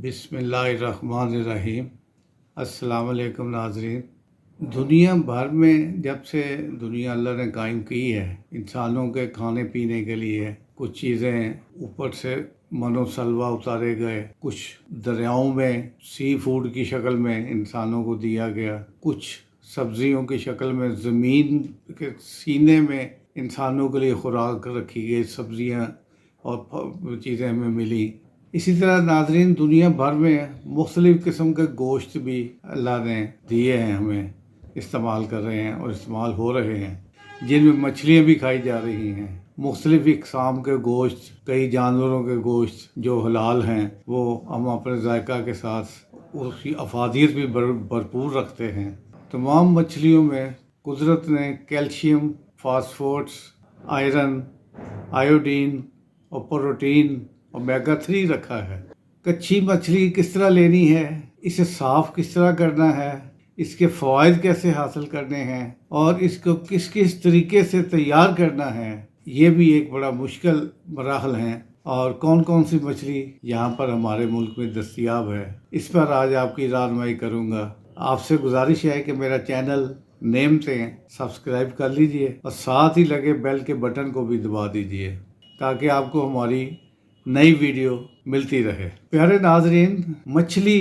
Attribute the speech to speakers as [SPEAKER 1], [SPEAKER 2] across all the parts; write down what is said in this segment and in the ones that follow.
[SPEAKER 1] بسم اللہ الرحمن الرحیم۔ السلام علیکم ناظرین۔ دنیا بھر میں جب سے دنیا اللہ نے قائم کی ہے، انسانوں کے کھانے پینے کے لیے کچھ چیزیں اوپر سے من و سلوہ اتارے گئے، کچھ دریاؤں میں سی فوڈ کی شکل میں انسانوں کو دیا گیا، کچھ سبزیوں کی شکل میں زمین کے سینے میں انسانوں کے لیے خوراک رکھی گئی، سبزیاں اور چیزیں ہمیں ملی۔ اسی طرح ناظرین دنیا بھر میں مختلف قسم کے گوشت بھی اللہ نے دیے ہیں، ہمیں استعمال کر رہے ہیں اور استعمال ہو رہے ہیں، جن میں مچھلیاں بھی کھائی جا رہی ہیں، مختلف اقسام کے گوشت، کئی جانوروں کے گوشت جو حلال ہیں وہ ہم اپنے ذائقہ کے ساتھ اس کی افادیت بھی بھرپور رکھتے ہیں۔ تمام مچھلیوں میں قدرت نے کیلشیم، فاسفورس، آئرن، آیوڈین اور پروٹین اومیگا 3 رکھا ہے۔ کچی مچھلی کس طرح لینی ہے، اسے صاف کس طرح کرنا ہے، اس کے فوائد کیسے حاصل کرنے ہیں اور اس کو کس کس طریقے سے تیار کرنا ہے، یہ بھی ایک بڑا مشکل مراحل ہیں۔ اور کون کون سی مچھلی یہاں پر ہمارے ملک میں دستیاب ہے، اس پر آج آپ کی رہنمائی کروں گا۔ آپ سے گزارش ہے کہ میرا چینل نیم سے سبسکرائب کر لیجئے اور ساتھ ہی لگے بیل کے بٹن کو بھی دبا دیجئے تاکہ آپ کو ہماری نئی ویڈیو ملتی رہے۔ پیارے ناظرین، مچھلی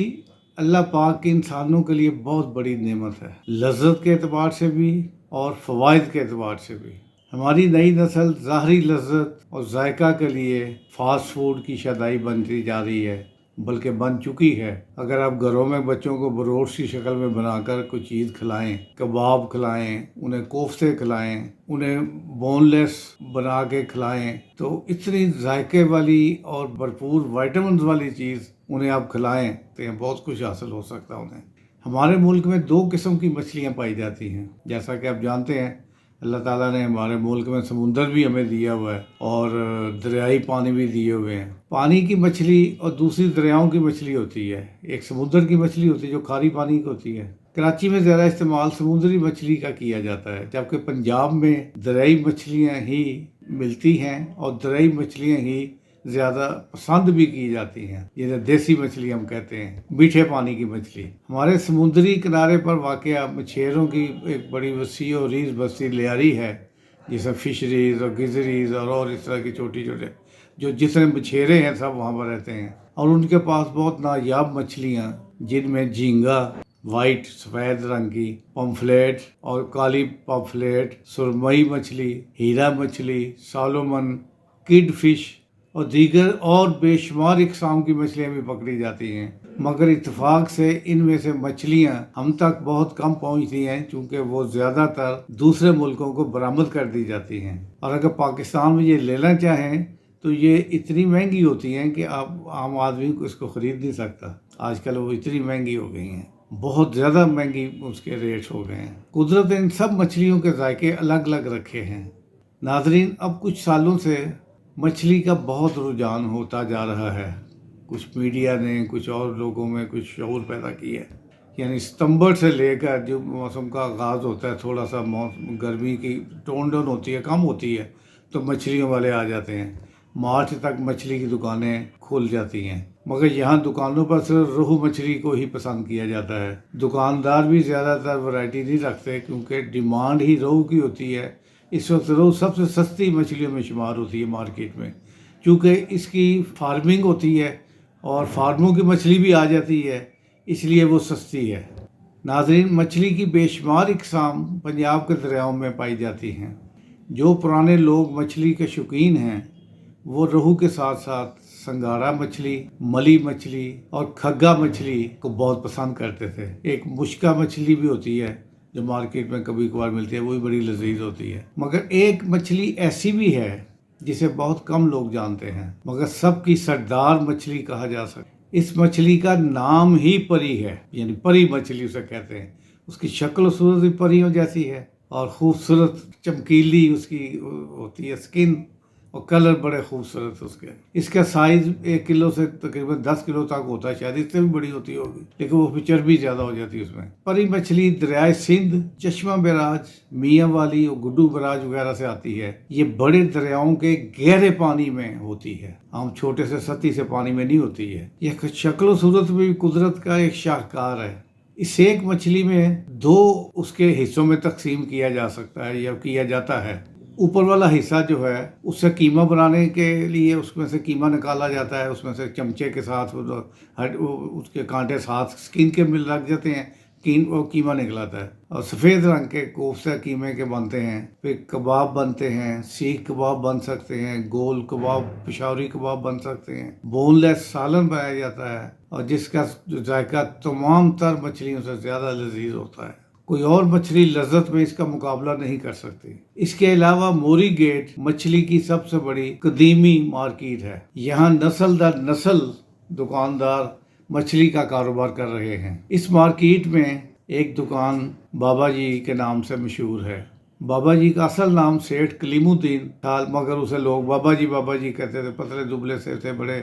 [SPEAKER 1] اللہ پاک کے انسانوں کے لیے بہت بڑی نعمت ہے، لذت کے اعتبار سے بھی اور فوائد کے اعتبار سے بھی۔ ہماری نئی نسل ظاہری لذت اور ذائقہ کے لیے فاسٹ فوڈ کی شیدائی بنتی جا رہی ہے، بلکہ بن چکی ہے۔ اگر آپ گھروں میں بچوں کو بروٹس کی شکل میں بنا کر کوئی چیز کھلائیں، کباب کھلائیں، انہیں کوفتے کھلائیں، انہیں بون لیس بنا کے کھلائیں، تو اتنی ذائقے والی اور بھرپور وائٹامنز والی چیز انہیں آپ کھلائیں تو بہت کچھ حاصل ہو سکتا ہے انہیں۔ ہمارے ملک میں 2 قسم کی مچھلیاں پائی جاتی ہیں، جیسا کہ آپ جانتے ہیں اللہ تعالیٰ نے ہمارے ملک میں سمندر بھی ہمیں دیا ہوا ہے اور دریائی پانی بھی دیے ہوئے ہیں۔ پانی کی مچھلی اور دوسری دریاؤں کی مچھلی ہوتی ہے۔ ایک سمندر کی مچھلی ہوتی ہے جو کھاری پانی کی ہوتی ہے۔ کراچی میں زیادہ استعمال سمندری مچھلی کا کیا جاتا ہے، جبکہ پنجاب میں دریائی مچھلیاں ہی ملتی ہیں اور دریائی مچھلیاں ہی زیادہ پسند بھی کی جاتی ہیں، جنہیں دیسی مچھلی ہم کہتے ہیں، میٹھے پانی کی مچھلی۔ ہمارے سمندری کنارے پر واقع مچھیروں کی ایک بڑی وسیع و ریز بستی لیاری ہے، جیسے فشریز اور گزریز اور اس طرح کی چھوٹی جتنے مچھیرے ہیں سب وہاں پر رہتے ہیں، اور ان کے پاس بہت نایاب مچھلیاں جن میں جھینگا، وائٹ سفید رنگ کی پمفلیٹ اور کالی پمفلیٹ، سرمئی مچھلی، ہیرا مچھلی، سالومن، کڈ فش اور دیگر اور بے شمار اقسام کی مچھلیاں بھی پکڑی جاتی ہیں، مگر اتفاق سے ان میں سے مچھلیاں ہم تک بہت کم پہنچتی ہیں، چونکہ وہ زیادہ تر دوسرے ملکوں کو برآمد کر دی جاتی ہیں، اور اگر پاکستان میں یہ لینا چاہیں تو یہ اتنی مہنگی ہوتی ہیں کہ آپ عام آدمی کو اس کو خرید نہیں سکتا۔ آج کل وہ اتنی مہنگی ہو گئی ہیں، بہت زیادہ مہنگی اس کے ریٹس ہو گئے ہیں۔ قدرت نے ان سب مچھلیوں کے ذائقے الگ الگ رکھے ہیں۔ ناظرین، اب کچھ سالوں سے مچھلی کا بہت رجحان ہوتا جا رہا ہے، کچھ میڈیا نے، کچھ اور لوگوں میں کچھ شعور پیدا کیا ہے، یعنی ستمبر سے لے کر جو موسم کا آغاز ہوتا ہے، تھوڑا سا گرمی کی ٹون ڈاؤن ہوتی ہے، کم ہوتی ہے، تو مچھلیوں والے آ جاتے ہیں۔ مارچ تک مچھلی کی دکانیں کھل جاتی ہیں، مگر یہاں دکانوں پر صرف روہو مچھلی کو ہی پسند کیا جاتا ہے۔ دکاندار بھی زیادہ تر ورائٹی نہیں رکھتے کیونکہ ڈیمانڈ ہی روہو کی ہوتی ہے۔ اس وقت روہو سب سے سستی مچھلیوں میں شمار ہوتی ہے مارکیٹ میں، چونکہ اس کی فارمنگ ہوتی ہے اور فارموں کی مچھلی بھی آ جاتی ہے، اس لیے وہ سستی ہے۔ ناظرین، مچھلی کی بے شمار اقسام پنجاب کے دریاؤں میں پائی جاتی ہیں۔ جو پرانے لوگ مچھلی کے شوقین ہیں وہ روہو کے ساتھ ساتھ سنگارا مچھلی، ملی مچھلی اور کھگا مچھلی کو بہت پسند کرتے تھے۔ ایک مشکا مچھلی بھی ہوتی ہے جو مارکیٹ میں کبھی کبھار ملتی ہے، وہ بھی بڑی لذیذ ہوتی ہے۔ مگر ایک مچھلی ایسی بھی ہے جسے بہت کم لوگ جانتے ہیں، مگر سب کی سردار مچھلی کہا جا سکتا ہے۔ اس مچھلی کا نام ہی پری ہے، یعنی پری مچھلی اسے کہتے ہیں۔ اس کی شکل و صورت بھی پریوں جیسی ہے اور خوبصورت چمکیلی اس کی ہوتی ہے سکن، اور کلر بڑے خوبصورت اس کے. اس کا سائز 1 کلو سے تقریباً 10 کلو تک ہوتا ہے، شاید اس سے بھی بڑی ہوتی ہوگی، لیکن وہ پھر چربی زیادہ ہو جاتی ہے اس میں. پری مچھلی دریائے سندھ، چشمہ بیراج، میاں والی اور گڈو بیراج وغیرہ سے آتی ہے. یہ بڑے دریاؤں کے گہرے پانی میں ہوتی ہے، ہم چھوٹے سے سطحی سے پانی میں نہیں ہوتی ہے. یہ شکل و صورت میں بھی قدرت کا ایک شاہکار ہے. اس ایک مچھلی میں 2 اس کے حصوں میں تقسیم کیا جا سکتا ہے یا کیا جاتا ہے. اوپر والا حصہ جو ہے اس سے قیمہ بنانے کے لیے اس میں سے قیمہ نکالا جاتا ہے، اس میں سے چمچے کے ساتھ اس کے کانٹے ساتھ سکن کے مل لگ جاتے ہیں، وہ قیمہ نکلاتا ہے. اور سفید رنگ کے کوفتہ قیمے کے بنتے ہیں. پھر کباب بنتے ہیں، سیخ کباب بن سکتے ہیں، گول کباب، پشاوری کباب بن سکتے ہیں. بون لیس سالن بنایا جاتا ہے اور جس کا ذائقہ تمام تر مچھلیوں سے زیادہ لذیذ ہوتا ہے. کوئی اور مچھلی لذت میں اس کا مقابلہ نہیں کر سکتی. اس کے علاوہ موری گیٹ مچھلی کی سب سے بڑی قدیمی مارکیٹ ہے. یہاں نسل در نسل دکاندار مچھلی کا کاروبار کر رہے ہیں. اس مارکیٹ میں ایک دکان بابا جی کے نام سے مشہور ہے. بابا جی کا اصل نام سیٹھ کلیم الدین تھا، مگر اسے لوگ بابا جی کہتے تھے. پتلے دبلے سے تھے، بڑے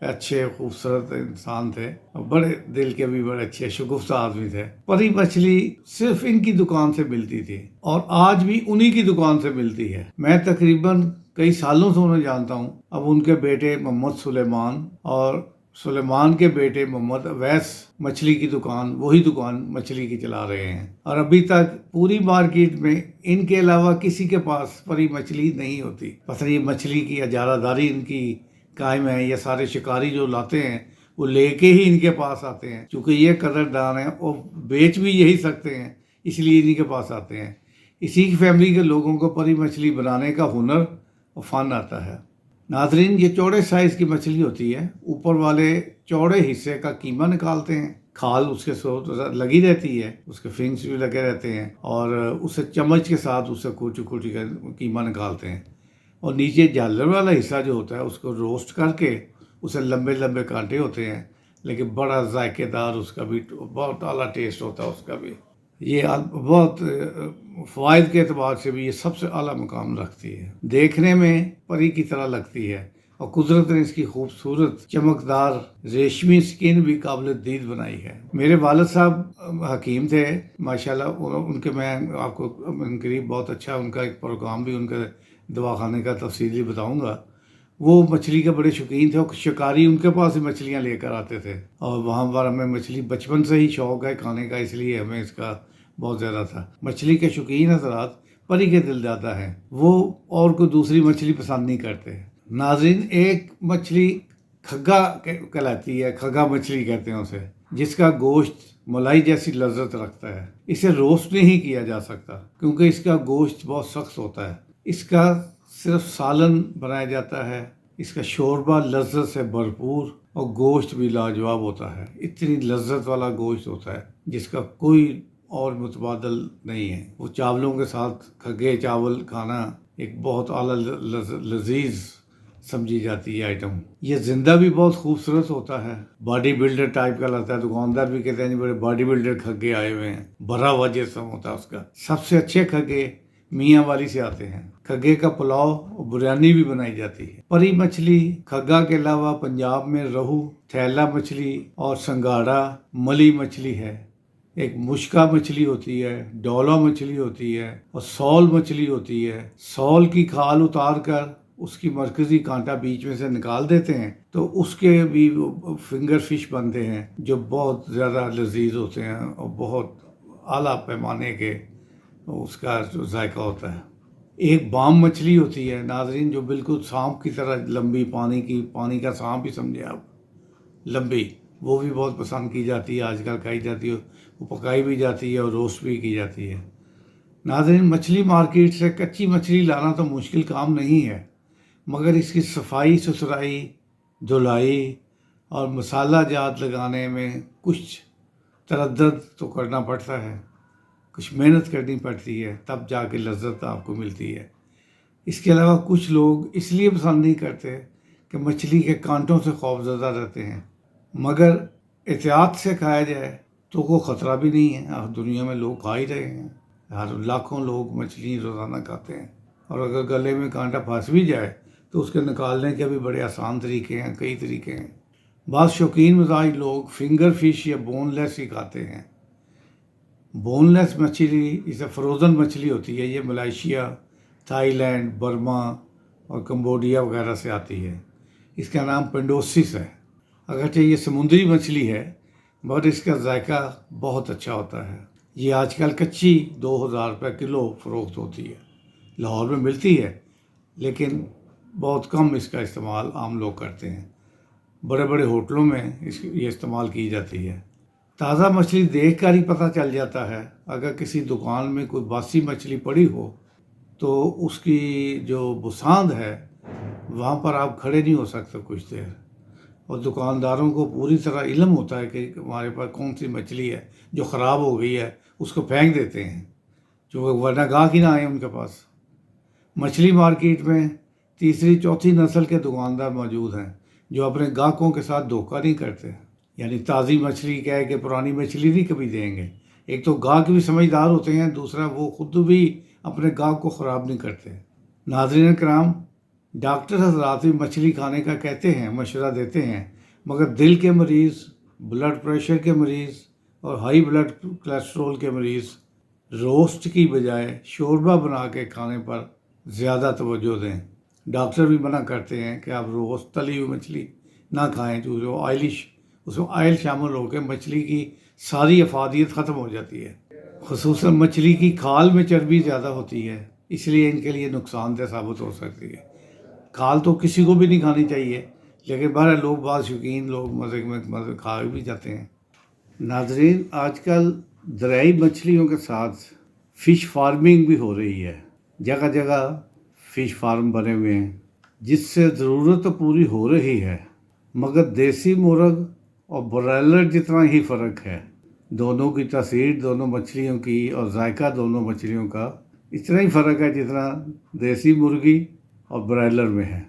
[SPEAKER 1] اچھے خوبصورت انسان تھے، بڑے دل کے بھی بڑے اچھے شگفتہ آدمی تھے. پری مچھلی صرف ان کی دکان سے ملتی تھی اور آج بھی انہی کی دکان سے ملتی ہے. میں تقریباً کئی سالوں سے انہیں جانتا ہوں. اب ان کے بیٹے محمد سلیمان اور سلیمان کے بیٹے محمد اویس مچھلی کی دکان، وہی دکان مچھلی کی چلا رہے ہیں. اور ابھی تک پوری مارکیٹ میں ان کے علاوہ کسی کے پاس پری مچھلی نہیں ہوتی. پتہ نہیں مچھلی کی اجارہ داری ان کی قائم ہے یا سارے شکاری جو لاتے ہیں وہ لے کے ہی ان کے پاس آتے ہیں. چونکہ یہ قدردان ہیں اور بیچ بھی یہی سکتے ہیں، اس لیے انہی کے پاس آتے ہیں. اسی کی فیملی کے لوگوں کو پری مچھلی بنانے کا ہنر اور فن آتا ہے. ناظرین، یہ چوڑے سائز کی مچھلی ہوتی ہے. اوپر والے چوڑے حصے کا قیمہ نکالتے ہیں، کھال اس کے ساتھ لگی رہتی ہے، اس کے فنگس بھی لگے رہتے ہیں، اور اسے چمچ کے ساتھ اسے کوچی کوچی کر قیمہ نکالتے ہیں. اور نیچے جالر والا حصہ جو ہوتا ہے اس کو روسٹ کر کے اسے لمبے لمبے کانٹے ہوتے ہیں، لیکن بڑا ذائقے دار، اس کا بھی بہت اعلیٰ ٹیسٹ ہوتا ہے اس کا بھی. یہ بہت فوائد کے اعتبار سے بھی یہ سب سے اعلیٰ مقام رکھتی ہے. دیکھنے میں پری کی طرح لگتی ہے اور قدرت نے اس کی خوبصورت چمکدار ریشمی سکن بھی قابل دید بنائی ہے. میرے والد صاحب حکیم تھے ماشاءاللہ، ان کے میں آپ کو ان قریب بہت اچھا ان کا ایک پروگرام بھی ان کے دواخانے کا تفصیلی بتاؤں گا. وہ مچھلی کے بڑے شوقین تھے اور شکاری ان کے پاس ہی مچھلیاں لے کر آتے تھے، اور وہاں پر ہمیں مچھلی بچپن سے ہی شوق ہے کھانے کا، اس لیے ہمیں اس کا بہت زیادہ تھا. مچھلی کے شوقین حضرات پری کے دل دادا ہیں، وہ اور کوئی دوسری مچھلی پسند نہیں کرتے. ناظرین، ایک مچھلی کھگا کہلاتی ہے، کھگا مچھلی کہتے ہیں اسے، جس کا گوشت ملائی جیسی لذت رکھتا ہے. اسے روسٹ نہیں کیا جا سکتا کیونکہ اس کا گوشت بہت سخت ہوتا ہے. اس کا صرف سالن بنایا جاتا ہے. اس کا شوربہ لذت سے بھرپور اور گوشت بھی لاجواب ہوتا ہے. اتنی لذت والا گوشت ہوتا ہے جس کا کوئی اور متبادل نہیں ہے. وہ چاولوں کے ساتھ کھگے چاول کھانا ایک بہت اعلیٰ لذیذ سمجھی جاتی ہے آئٹم. یہ زندہ بھی بہت خوبصورت ہوتا ہے، باڈی بلڈر ٹائپ کا لگتا ہے. دکاندار بھی کہتے ہیں بڑے باڈی بلڈر کھگے آئے ہوئے ہیں، بھرا ہوا جسم ہوتا ہے اس کا. سب سے اچھے کھگے میاں والی سے آتے ہیں. کھگے کا پلاؤ اور بریانی بھی بنائی جاتی ہے. پری مچھلی کھگا کے علاوہ پنجاب میں رہو، تھیلا مچھلی اور سنگاڑا ملی مچھلی ہے. ایک مشکا مچھلی ہوتی ہے، ڈولا مچھلی ہوتی ہے اور سول مچھلی ہوتی ہے. سول کی کھال اتار کر اس کی مرکزی کانٹا بیچ میں سے نکال دیتے ہیں تو اس کے بھی فنگر فش بنتے ہیں جو بہت زیادہ لذیذ ہوتے ہیں اور بہت اعلیٰ پیمانے کے اس کا ذائقہ ہوتا ہے. ایک بام مچھلی ہوتی ہے ناظرین، جو بالکل سانپ کی طرح لمبی، پانی کا سانپ ہی سمجھے آپ، لمبی. وہ بھی بہت پسند کی جاتی ہے، آج کل کھائی جاتی ہے. وہ پکائی بھی جاتی ہے اور روسٹ بھی کی جاتی ہے. ناظرین، مچھلی مارکیٹ سے کچی مچھلی لانا تو مشکل کام نہیں ہے، مگر اس کی صفائی ستھرائی، دھلائی اور مسالہ جات لگانے میں کچھ تردد تو کرنا پڑتا ہے، کچھ محنت کرنی پڑتی ہے، تب جا کے لذت آپ کو ملتی ہے. اس کے علاوہ کچھ لوگ اس لیے پسند نہیں کرتے کہ مچھلی کے کانٹوں سے خوفزدہ رہتے ہیں، مگر احتیاط سے کھایا جائے تو کوئی خطرہ بھی نہیں ہے. دنیا میں لوگ کھا ہی رہے ہیں، ہر لاکھوں لوگ مچھلی روزانہ کھاتے ہیں، اور اگر گلے میں کانٹا پھنس بھی جائے تو اس کے نکالنے کے بھی بڑے آسان طریقے ہیں، کئی طریقے ہیں۔ بعض شوقین مزاج لوگ فنگر فش یا بون لیس ہی کھاتے ہیں۔ بون لیس مچھلی اسے فروزن مچھلی ہوتی ہے، یہ ملائیشیا، تھائی لینڈ، برما اور کمبوڈیا وغیرہ سے آتی ہے۔ اس کا نام پینڈوسس ہے۔ اگرچہ یہ سمندری مچھلی ہے مگر اس کا ذائقہ بہت اچھا ہوتا ہے۔ یہ آج کل کچی 2000 روپے کلو فروخت ہوتی ہے، لاہور میں ملتی ہے لیکن بہت کم اس کا استعمال عام لوگ کرتے ہیں۔ بڑے بڑے ہوٹلوں میں یہ استعمال کی جاتی ہے۔ تازہ مچھلی دیکھ کر ہی پتہ چل جاتا ہے۔ اگر کسی دکان میں کوئی باسی مچھلی پڑی ہو تو اس کی جو بساند ہے وہاں پر آپ کھڑے نہیں ہو سکتے کچھ دیر، اور دکانداروں کو پوری طرح علم ہوتا ہے کہ ہمارے پاس کون سی مچھلی ہے جو خراب ہو گئی ہے، اس کو پھینک دیتے ہیں جو ورنہ گاہک ہی نہ آئے ان کے پاس۔ مچھلی مارکیٹ میں تیسری چوتھی نسل کے دکاندار موجود ہیں جو اپنے گاہکوں کے ساتھ دھوکہ نہیں کرتے، یعنی تازی مچھلی کہہ کے پرانی مچھلی نہیں کبھی دیں گے۔ ایک تو گاہک بھی سمجھدار ہوتے ہیں، دوسرا وہ خود بھی اپنے گاہک کو خراب نہیں کرتے۔ ناظرین کرام، ڈاکٹر حضرات بھی مچھلی کھانے کا کہتے ہیں، مشورہ دیتے ہیں، مگر دل کے مریض، بلڈ پریشر کے مریض اور ہائی بلڈ کولیسٹرول کے مریض روسٹ کی بجائے شوربہ بنا کے کھانے پر زیادہ توجہ دیں۔ ڈاکٹر بھی منع کرتے ہیں کہ آپ روسٹ تلی ہوئی مچھلی نہ کھائیں، جو آئلش اس میں آئل شامل ہو کے مچھلی کی ساری افادیت ختم ہو جاتی ہے۔ خصوصاً مچھلی کی کھال میں چربی زیادہ ہوتی ہے، اس لیے ان کے لیے نقصان دہ ثابت ہو سکتی ہے۔ کھال تو کسی کو بھی نہیں کھانی چاہیے، لیکن بہرحال لوگ بعض شوقین لوگ مزے کھا بھی جاتے ہیں۔ ناظرین، آج کل دریائی مچھلیوں کے ساتھ فش فارمنگ بھی ہو رہی ہے۔ جگہ جگہ فش فارم بنے ہوئے ہیں جس سے ضرورت تو پوری ہو رہی ہے، مگر دیسی مرغ اور برائلر جتنا ہی فرق ہے۔ دونوں کی تاثیر دونوں مچھلیوں کی اور ذائقہ دونوں مچھلیوں کا اتنا ہی فرق ہے جتنا دیسی مرغی اور برائلر میں ہے،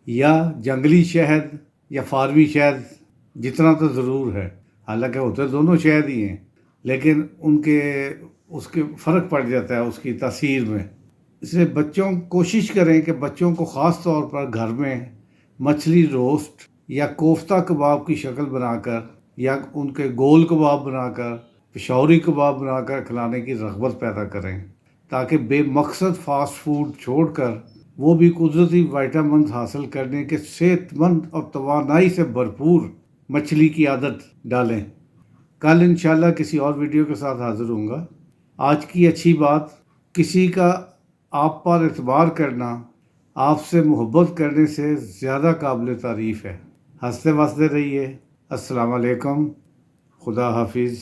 [SPEAKER 1] یا جنگلی شہد یا فارمی شہد جتنا تو ضرور ہے۔ حالانکہ ہوتے دونوں شہد ہی ہیں لیکن اس کے فرق پڑ جاتا ہے اس کی تاثیر میں۔ اس لیے بچوں کوشش کریں کہ بچوں کو خاص طور پر گھر میں مچھلی روسٹ یا کوفتہ کباب کی شکل بنا کر یا ان کے گول کباب بنا کر، پشاوری کباب بنا کر کھلانے کی رغبت پیدا کریں، تاکہ بے مقصد فاسٹ فوڈ چھوڑ کر وہ بھی قدرتی وائٹامنز حاصل کرنے کے صحت مند اور توانائی سے بھرپور مچھلی کی عادت ڈالیں۔ کل انشاءاللہ کسی اور ویڈیو کے ساتھ حاضر ہوں گا۔ آج کی اچھی بات، کسی کا آپ پر اعتبار کرنا آپ سے محبت کرنے سے زیادہ قابل تعریف ہے۔ ہنستے وستے رہیے۔ السلام علیکم، خدا حافظ۔